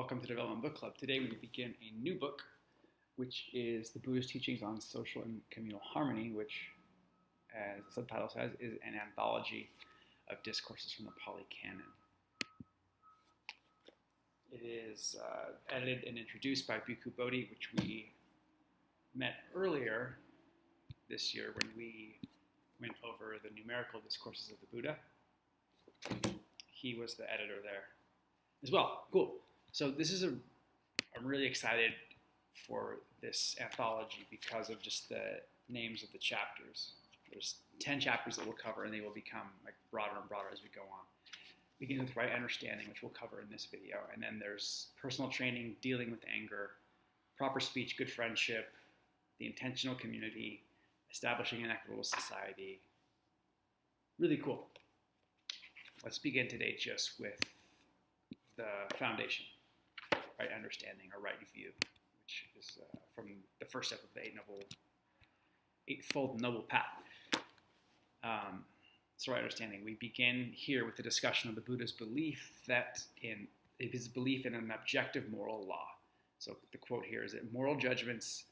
Welcome to Development Book Club. Today we begin a new book, which is the Buddha's teachings on social and communal harmony, which, as the subtitle says, is an anthology of discourses from the Pali Canon. It is edited and introduced by Bhikkhu Bodhi, which we met earlier this year when we went over the numerical discourses of the Buddha. He was the editor there as well. Cool. So this is I'm really excited for this anthology because of just the names of the chapters. There's 10 chapters that we'll cover, and they will become like broader and broader as we go on. Beginning with right understanding, which we'll cover in this video, and then there's personal training, dealing with anger, proper speech, good friendship, the intentional community, establishing an equitable society. Really cool. Let's begin today just with the foundation. Right understanding, or right view, which is from the first step of the Eightfold Noble Path. So right understanding, we begin here with the discussion of the Buddha's belief in an objective moral law. So the quote here is that moral judgments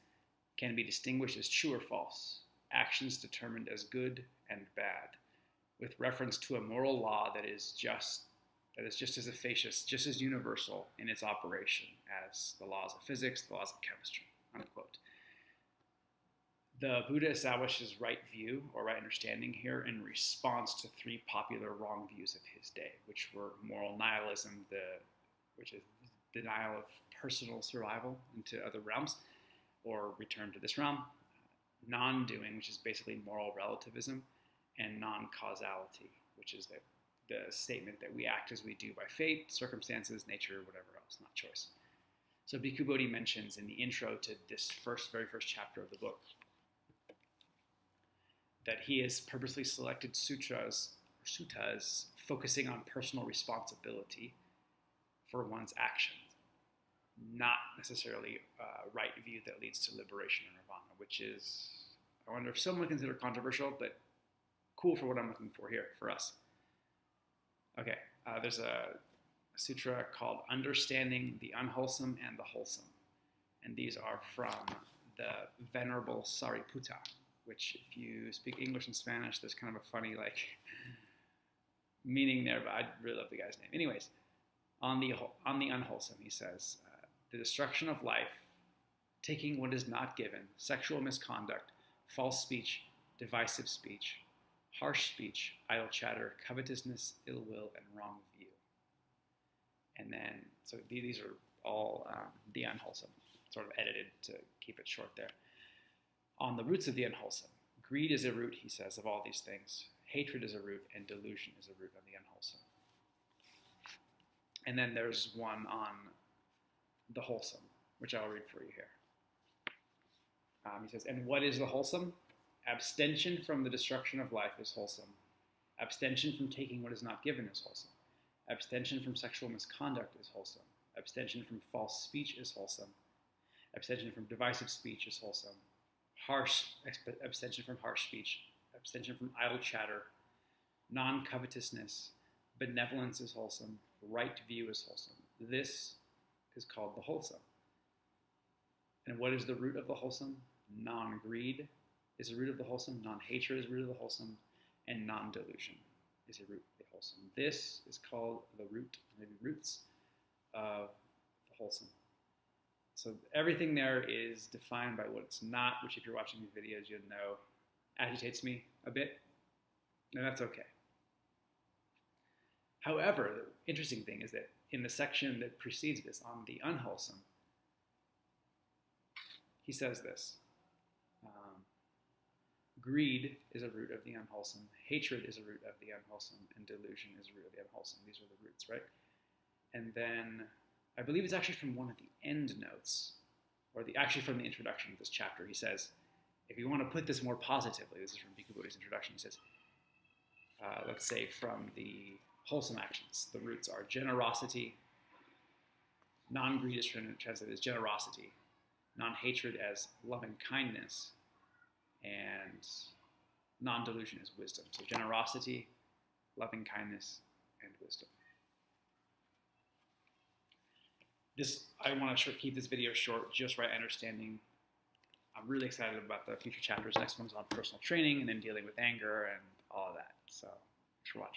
can be distinguished as true or false, actions determined as good and bad, with reference to a moral law that is just as efficacious, just as universal in its operation as the laws of physics, the laws of chemistry, unquote. The Buddha establishes right view, or right understanding here, in response to three popular wrong views of his day, which were moral nihilism, which is denial of personal survival into other realms, or return to this realm, non-doing, which is basically moral relativism, and non-causality, which is the statement that we act as we do by fate, circumstances, nature, whatever else, not choice. So Bhikkhu Bodhi mentions in the intro to this very first chapter of the book that he has purposely selected suttas focusing on personal responsibility for one's actions, not necessarily a right view that leads to liberation or nirvana, which is, I wonder if someone would consider controversial, but cool for what I'm looking for here for us. Okay, there's a sutra called Understanding the Unwholesome and the Wholesome. And these are from the Venerable Sariputta, which if you speak English and Spanish, there's kind of a funny meaning there, but I really love the guy's name. Anyways, on the unwholesome, he says, the destruction of life, taking what is not given, sexual misconduct, false speech, divisive speech, harsh speech, idle chatter, covetousness, ill will, and wrong view. And then, so these are all the unwholesome, sort of edited to keep it short there. On the roots of the unwholesome, greed is a root, he says, of all these things. Hatred is a root, and delusion is a root of the unwholesome. And then there's one on the wholesome, which I'll read for you here. He says, and what is the wholesome? Abstention from the destruction of life is wholesome. Abstention from taking what is not given is wholesome. Abstention from sexual misconduct is wholesome. Abstention from false speech is wholesome. Abstention from divisive speech is wholesome. Abstention from harsh speech. Abstention from idle chatter. Non-covetousness. Benevolence is wholesome. Right view is wholesome. This is called the wholesome. And what is the root of the wholesome? Non-greed is a root of the wholesome, non-hatred is a root of the wholesome, and non-delusion is a root of the wholesome. This is called the root, maybe roots of the wholesome. So everything there is defined by what it's not, which if you're watching these videos, you'll know agitates me a bit, and that's okay. However, the interesting thing is that in the section that precedes this, on the unwholesome, he says this. Greed is a root of the unwholesome. Hatred is a root of the unwholesome. And delusion is a root of the unwholesome. These are the roots, right? And then, I believe it's actually from one of the end notes, or actually from the introduction of this chapter. He says, if you want to put this more positively, this is from Bhikkhu Bodhi's introduction, he says, let's say from the wholesome actions, the roots are generosity. Non-greed is translated as generosity. Non-hatred as loving kindness. And non-delusion is wisdom. So generosity, loving kindness, and wisdom. I want to keep this video short, just right understanding. I'm really excited about the future chapters. Next one's on personal training and then dealing with anger and all of that. So thanks for watching.